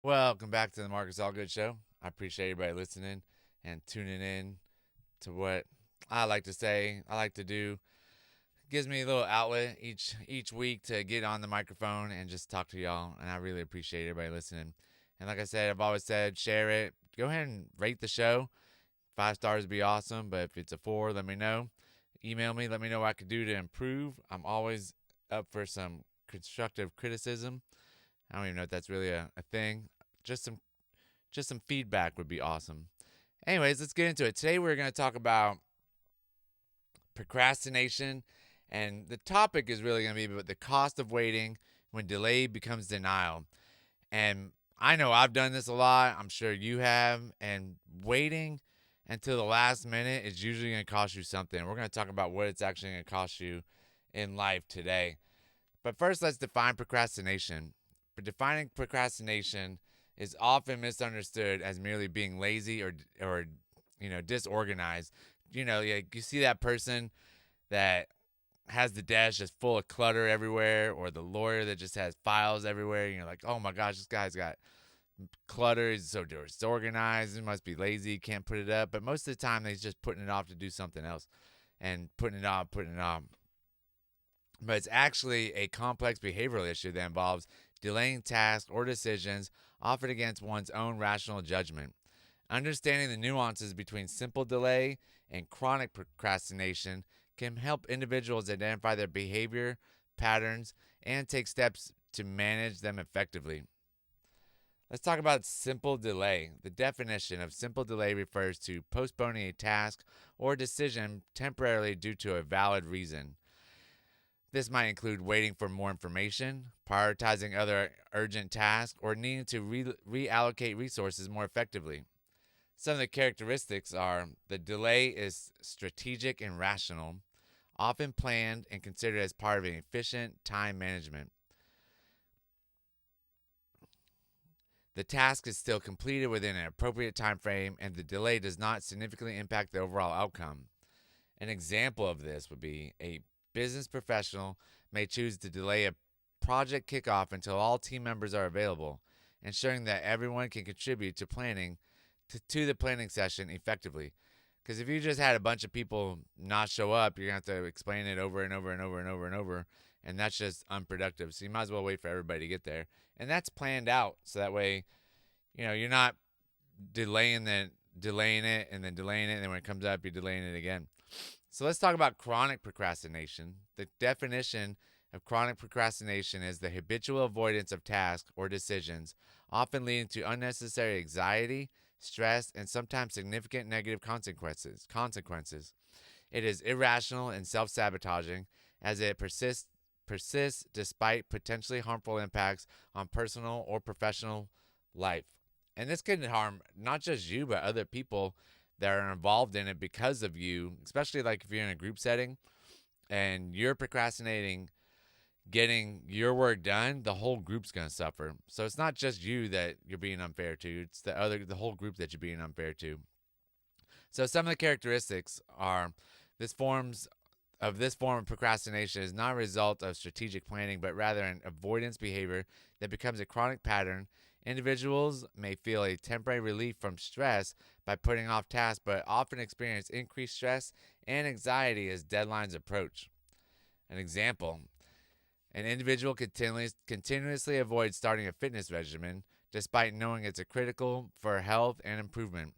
Welcome back to the Marcus Allgood Show. I appreciate everybody listening and tuning in to what I like to say, I like to do. It gives me a little outlet each week to get on the microphone and just talk to y'all. And I really appreciate everybody listening. And like I said, I've always said, share it. Go ahead and rate the show. 5 stars would be awesome, but if it's a 4, let me know. Email me, let me know what I could do to improve. I'm always up for some constructive criticism. I don't even know if that's really a thing. Just some just some feedback would be awesome. Anyways, let's get into it. Today we're going to talk about procrastination, and the topic is really going to be about the cost of waiting when delay becomes denial. And I know I've done this a lot. I'm sure you have. And waiting until the last minute is usually going to cost you something. We're going to talk about what it's actually going to cost you in life today. But first, let's define procrastination. But defining procrastination is often misunderstood as merely being lazy or disorganized. Like you see that person that has the desk just full of clutter everywhere, or the lawyer that just has files everywhere. You're like, oh my gosh, this guy's got clutter. He's so disorganized. He must be lazy. Can't put it up. But most of the time, he's just putting it off to do something else, and putting it off. But it's actually a complex behavioral issue that involves delaying tasks or decisions, often against one's own rational judgment. Understanding the nuances between simple delay and chronic procrastination can help individuals identify their behavior patterns and take steps to manage them effectively. Let's talk about simple delay. The definition of simple delay refers to postponing a task or decision temporarily due to a valid reason. This might include waiting for more information, prioritizing other urgent tasks, or needing to reallocate resources more effectively. Some of the characteristics are the delay is strategic and rational, often planned and considered as part of an efficient time management. The task is still completed within an appropriate time frame, and the delay does not significantly impact the overall outcome. An example of this would be a business professional may choose to delay a project kickoff until all team members are available, ensuring that everyone can contribute to the planning session effectively. Because if you just had a bunch of people not show up, you're going to have to explain it over and over and over and over and over, and that's just unproductive. So you might as well wait for everybody to get there. And that's planned out, so that way, you're not delaying it and then delaying it, and then when it comes up, you're delaying it again. So let's talk about chronic procrastination. The definition of chronic procrastination is the habitual avoidance of tasks or decisions, often leading to unnecessary anxiety, stress, and sometimes significant negative consequences. It is irrational and self-sabotaging as it persists despite potentially harmful impacts on personal or professional life. And this can harm not just you, but other people that are involved in it because of you, especially like if you're in a group setting and you're procrastinating getting your work done, the whole group's going to suffer. So it's not just you that you're being unfair to, it's the whole group that you're being unfair to. So some of the characteristics are this form of procrastination is not a result of strategic planning, but rather an avoidance behavior that becomes a chronic pattern. Individuals may feel a temporary relief from stress by putting off tasks, but often experience increased stress and anxiety as deadlines approach. An example: an individual continuously avoids starting a fitness regimen despite knowing it's critical for health and improvement.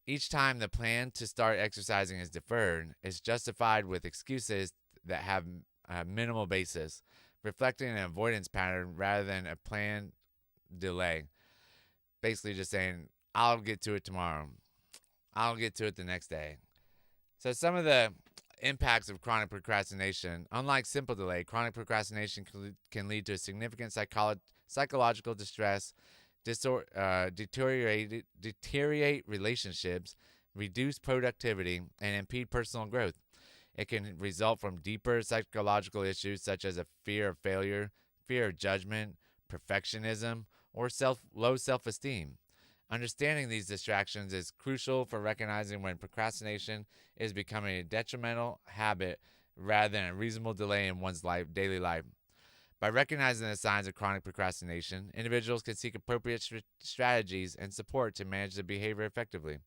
Each time the plan to start exercising is deferred, it's justified with excuses that have a minimal basis, reflecting an avoidance pattern rather than a planned delay. Basically, just saying, I'll get to it tomorrow. I'll get to it the next day. So, some of the impacts of chronic procrastination: unlike simple delay, chronic procrastination can lead to significant psychological distress, deteriorate relationships, reduce productivity, and impede personal growth. It can result from deeper psychological issues such as a fear of failure, fear of judgment, perfectionism, or low self-esteem. Understanding these distractions is crucial for recognizing when procrastination is becoming a detrimental habit rather than a reasonable delay in one's daily life. By recognizing the signs of chronic procrastination, individuals can seek appropriate strategies and support to manage the behavior effectively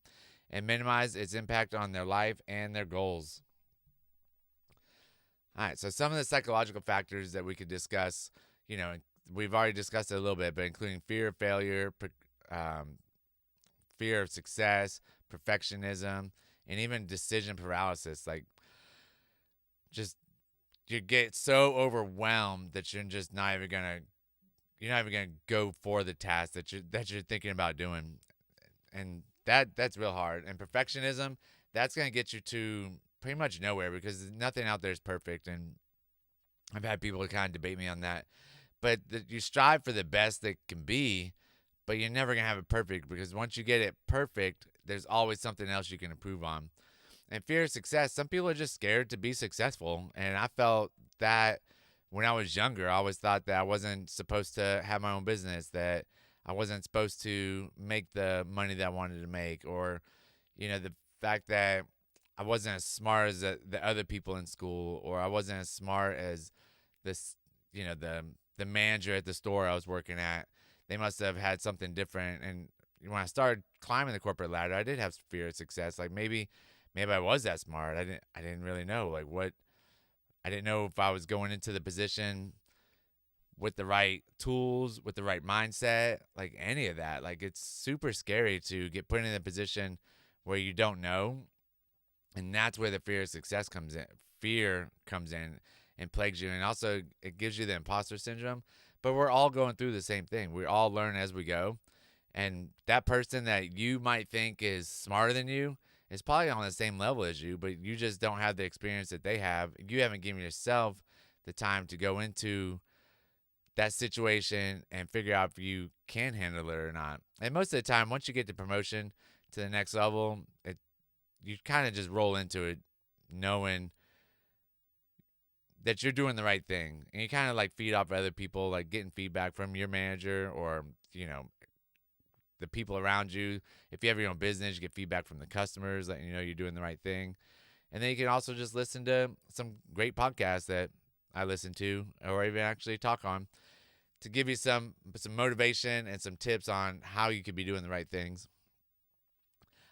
and minimize its impact on their life and their goals. All right, so some of the psychological factors that we could discuss, you know, we've already discussed it a little bit, but including fear of failure, um, fear of success, perfectionism, and even decision paralysis. Like, just you get so overwhelmed that you're not even gonna go for the task that you're thinking about doing, and that's real hard. And perfectionism, that's gonna get you to pretty much nowhere because nothing out there is perfect. And I've had people kind of debate me on that, but you strive for the best that can be, but you're never gonna have it perfect because once you get it perfect, there's always something else you can improve on. And fear of success, some people are just scared to be successful. And I felt that when I was younger. I always thought that I wasn't supposed to have my own business, that I wasn't supposed to make the money that I wanted to make, or, the fact that I wasn't as smart as the other people in school, or I wasn't as smart as this, the manager at the store I was working at. They must have had something different. And when I started climbing the corporate ladder, I did have fear of success. Like maybe I was that smart. I didn't really know like what I didn't know if I was going into the position with the right tools, with the right mindset, like any of that. Like it's super scary to get put in a position where you don't know. And that's where the fear of success comes in. Fear comes in and plagues you. And also it gives you the imposter syndrome. But we're all going through the same thing. We all learn as we go. And that person that you might think is smarter than you is probably on the same level as you, but you just don't have the experience that they have. You haven't given yourself the time to go into that situation and figure out if you can handle it or not. And most of the time, once you get the promotion to the next level, you kind of just roll into it knowing that you're doing the right thing. And you kind of like feed off other people, like getting feedback from your manager or, the people around you. If you have your own business, you get feedback from the customers, letting you know you're doing the right thing. And then you can also just listen to some great podcasts that I listen to or even actually talk on to give you some motivation and some tips on how you could be doing the right things.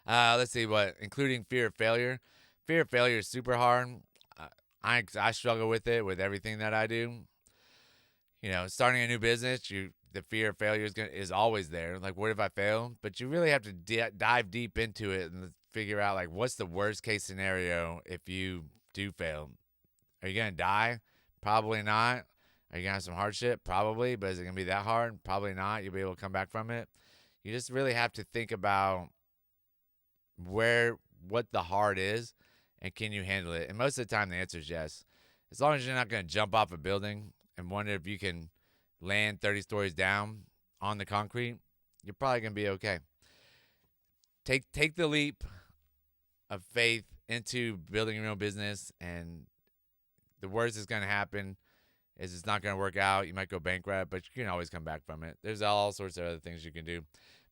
Let's see including fear of failure. Fear of failure is super hard. I struggle with it with everything that I do. Starting a new business, the fear of failure is always there. Like, what if I fail? But you really have to dive deep into it and figure out, like, what's the worst case scenario if you do fail? Are you going to die? Probably not. Are you going to have some hardship? Probably. But is it going to be that hard? Probably not. You'll be able to come back from it. You just really have to think about what the hard is and can you handle it? And most of the time, the answer is yes. As long as you're not going to jump off a building and wonder if you can land 30 stories down on the concrete, you're probably going to be okay. Take the leap of faith into building your own business, and the worst that's going to happen is it's not going to work out. You might go bankrupt, but you can always come back from it. There's all sorts of other things you can do.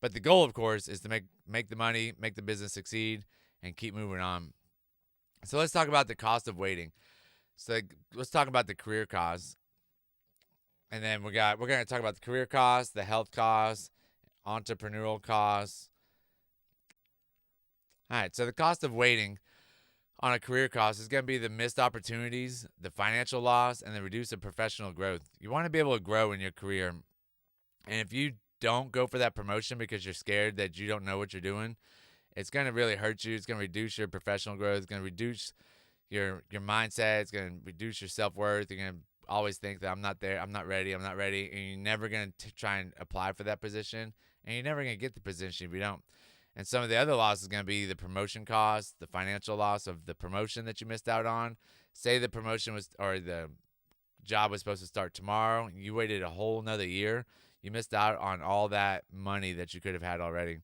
But the goal, of course, is to make the money, make the business succeed, and keep moving on. So let's talk about the cost of waiting. So let's talk about the career costs. And then we're going to talk about the career costs, the health costs, entrepreneurial costs. All right, so the cost of waiting on a career cost is going to be the missed opportunities, the financial loss, and the reduced professional growth. You want to be able to grow in your career. And if you don't go for that promotion because you're scared that you don't know what you're doing, it's going to really hurt you. It's going to reduce your professional growth. It's going to reduce your mindset. It's going to reduce your self-worth. You're going to always think that I'm not there, I'm not ready, and you're never going to try and apply for that position, and you're never going to get the position if you don't. And some of the other loss is going to be the promotion cost, the financial loss of the promotion that you missed out on. Say the the job was supposed to start tomorrow, you waited a whole another year, you missed out on all that money that you could have had already.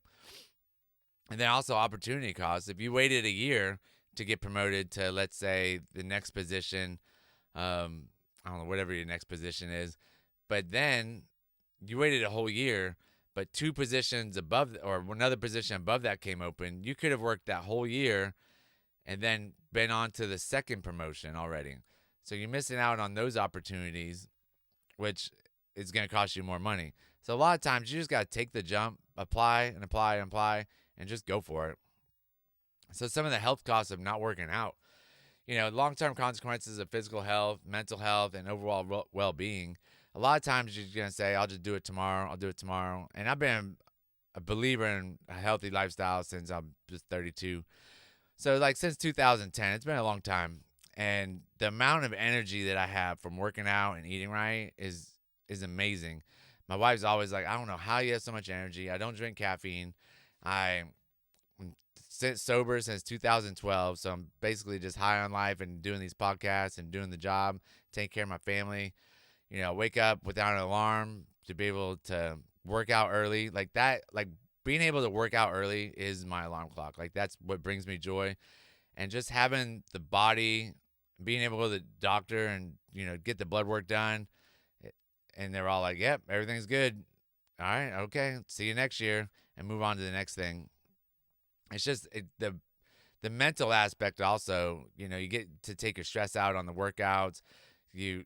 And then also opportunity costs. If you waited a year to get promoted to, let's say, the next position, I don't know, whatever your next position is, but then you waited a whole year, but two positions above, or another position above that came open, you could have worked that whole year and then been on to the second promotion already. So you're missing out on those opportunities, which is going to cost you more money. So a lot of times you just got to take the jump, apply and apply and apply, and just go for it. So some of the health costs of not working out, long-term consequences of physical health, mental health, and overall well-being. A lot of times you're going to say, I'll just do it tomorrow. I'll do it tomorrow. And I've been a believer in a healthy lifestyle since I'm just 32. So like since 2010, it's been a long time. And the amount of energy that I have from working out and eating right is amazing. My wife's always like, I don't know how you have so much energy. I don't drink caffeine. I'm sober since 2012, so I'm basically just high on life and doing these podcasts and doing the job, taking care of my family. Wake up without an alarm to be able to work out early. Like that, like being able to work out early is my alarm clock. Like that's what brings me joy. And just having the body, being able to go to the doctor and, get the blood work done. And they're all like, yep, everything's good. All right, okay, see you next year, and move on to the next thing. It's just the mental aspect also, you get to take your stress out on the workouts. You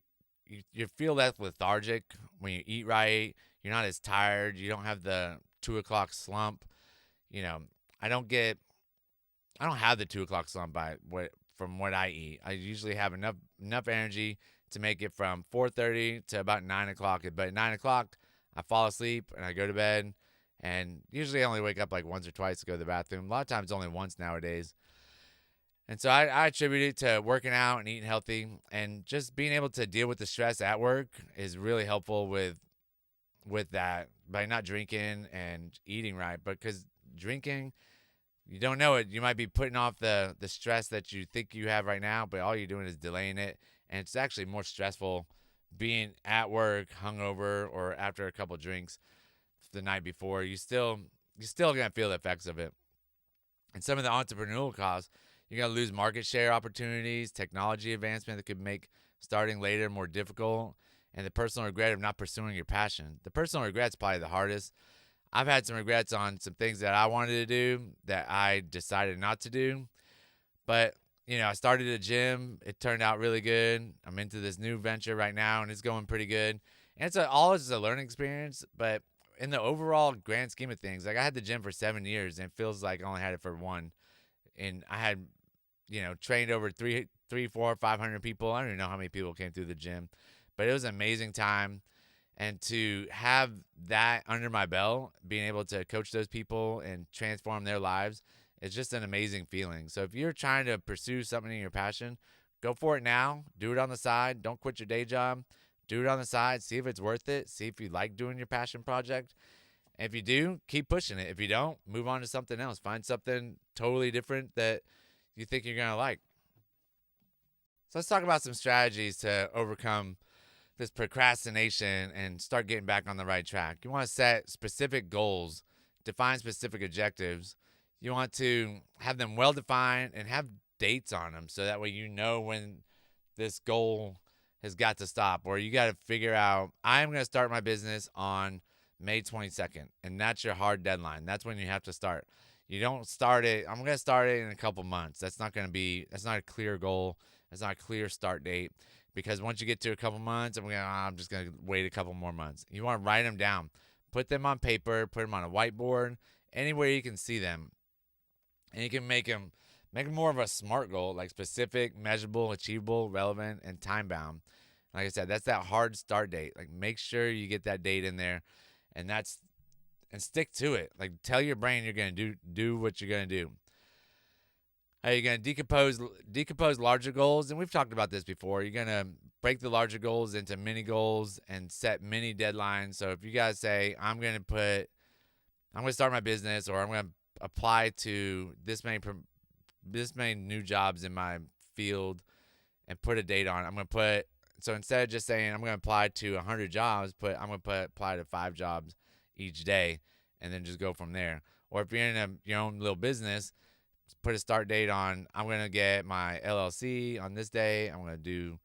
feel less lethargic when you eat right. You're not as tired. You don't have the 2 o'clock slump. I don't have the 2 o'clock slump from what I eat. I usually have enough energy to make it from 4:30 to about 9 o'clock. But at 9 o'clock, I fall asleep and I go to bed. And usually I only wake up like once or twice to go to the bathroom. A lot of times only once nowadays. And so I attribute it to working out and eating healthy, and just being able to deal with the stress at work is really helpful with that, by not drinking and eating right. But because drinking, you don't know it. You might be putting off the stress that you think you have right now, but all you're doing is delaying it. And it's actually more stressful being at work, hungover, or after a couple drinks the night before. You're still gonna feel the effects of it. And some of the entrepreneurial costs, you're gonna lose market share opportunities, technology advancement that could make starting later more difficult, and the personal regret of not pursuing your passion. The personal regret's probably the hardest. I've had some regrets on some things that I wanted to do that I decided not to do. But, I started a gym. It turned out really good. I'm into this new venture right now, and it's going pretty good. And all is a learning experience, but in the overall grand scheme of things, like I had the gym for 7 years, and it feels like I only had it for one. And I had, trained over 500 people. I don't even know how many people came through the gym, but it was an amazing time. And to have that under my belt, being able to coach those people and transform their lives, it's just an amazing feeling. So if you're trying to pursue something in your passion, go for it now. Do it on the side. Don't quit your day job. Do it on the side. See if it's worth it. See if you like doing your passion project. And if you do, keep pushing it. If you don't, move on to something else. Find something totally different that you think you're going to like. So let's talk about some strategies to overcome this procrastination and start getting back on the right track. You want to set specific goals, define specific objectives. You want to have them well defined and have dates on them, so that way you know when this goal has got to stop, or you got to figure out, I'm going to start my business on May 22nd, and that's your hard deadline. That's when you have to start. You don't start it, I'm going to start it in a couple months. That's not a clear goal. That's not a clear start date, because once you get to a couple months, I'm just going to wait a couple more months. You want to write them down. Put them on paper, put them on a whiteboard, anywhere you can see them. And you can make them more of a SMART goal, like specific, measurable, achievable, relevant, and time-bound. Like I said, that's that hard start date. Like, make sure you get that date in there, and stick to it. Like, tell your brain you're going to do what you're going to do. You're going to decompose larger goals, and we've talked about this before. You're going to break the larger goals into mini goals and set mini deadlines. So if you guys say, I'm going to start my business, or I'm going to apply to this many new jobs in my field, and put a date on it. So instead of just saying I'm going to apply to 100 jobs, I'm going to apply to 5 jobs each day, and then just go from there. Or if you're in your own little business, put a start date on, I'm going to get my LLC on this day. I'm going to do,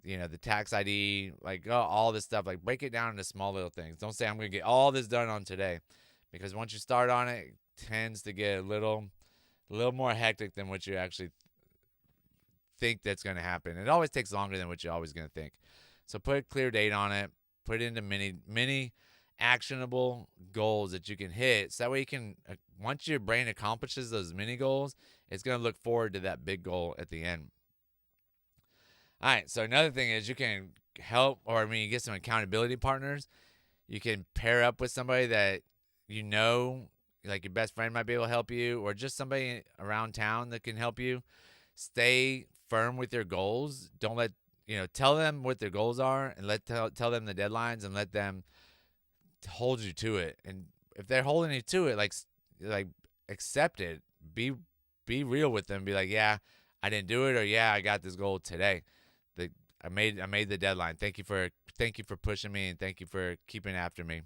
the tax ID, like all this stuff. Like, break it down into small little things. Don't say I'm going to get all this done on today, because once you start on it, it tends to get a little more hectic than what you actually think that's going to happen. It always takes longer than what you're always going to think. So put a clear date on it. put into many actionable goals that you can hit. So that way you can, once your brain accomplishes those mini goals, it's going to look forward to that big goal at the end. All right. So another thing is you can help, or I mean, you get some accountability partners. You can pair up with somebody that you know, like your best friend might be able to help you, or just somebody around town that can help you. Stay firm with your goals. Don't let, tell them what their goals are, and tell them the deadlines, and let them hold you to it. And if they're holding you to it, like accept it. Be real with them. Be like, yeah, I didn't do it, or yeah, I got this goal today. I made the deadline. Thank you for pushing me, and thank you for keeping after me.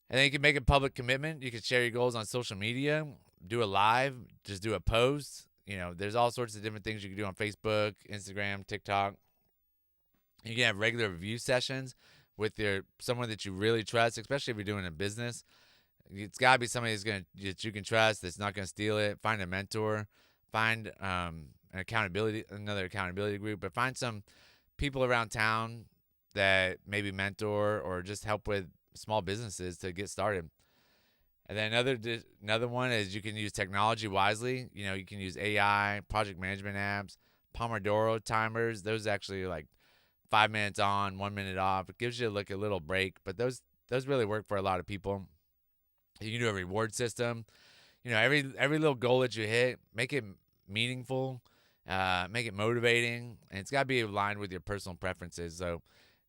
And then you can make a public commitment. You can share your goals on social media, do a live, just do a post. There's all sorts of different things you can do on Facebook, Instagram, TikTok. You can have regular review sessions with someone that you really trust, especially if you're doing a business. It's got to be somebody that you can trust, that's not going to steal it. Find a mentor. Find another accountability group, but find some people around town that maybe mentor or just help with small businesses to get started. And then another one is you can use technology wisely. You can use AI, project management apps, Pomodoro timers. Those actually are like 5 minutes on, 1 minute off. It gives you like a little break, but those really work for a lot of people. You can do a reward system. Every little goal that you hit, make it meaningful, make it motivating, and it's got to be aligned with your personal preferences. So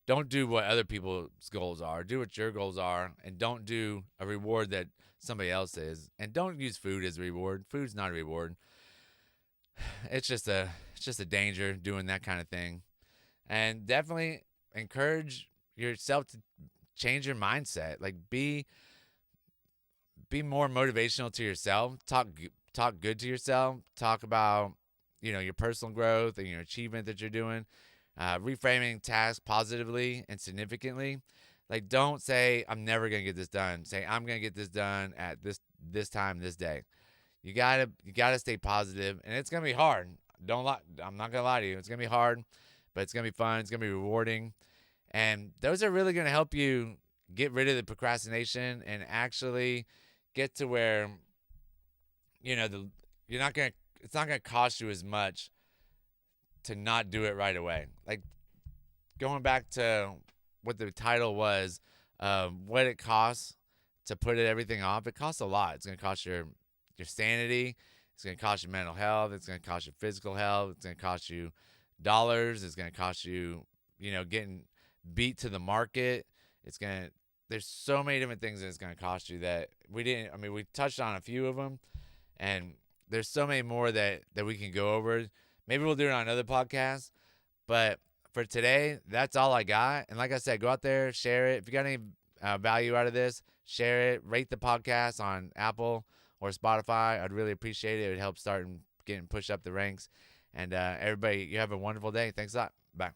don't do what other people's goals are. Do what your goals are, and don't do a reward that somebody else is. And don't use food as a reward. Food's not a reward. It's just a danger doing that kind of thing. And definitely encourage yourself to change your mindset. Like be more motivational to yourself. Talk good to yourself. Talk about your personal growth and your achievement that you're doing. Reframing tasks positively and significantly. Like, don't say I'm never gonna get this done. Say I'm gonna get this done at this time, this day. You gotta stay positive, and it's gonna be hard. I'm not gonna lie to you. It's gonna be hard, but it's gonna be fun. It's gonna be rewarding, and those are really gonna help you get rid of the procrastination and actually get to where it's not gonna cost you as much to not do it right away. Like, going back to what the title was, what it costs to put everything off. It costs a lot. It's going to cost your sanity. It's going to cost you mental health. It's going to cost you physical health. It's going to cost you dollars. It's going to cost you, getting beat to the market. There's so many different things that it's going to cost you that we touched on a few of them, and there's so many more that we can go over. Maybe we'll do it on another podcast, but for today, that's all I got. And like I said, go out there, share it. If you got any value out of this, share it. Rate the podcast on Apple or Spotify. I'd really appreciate it. It would help start getting pushed up the ranks. And everybody, you have a wonderful day. Thanks a lot. Bye.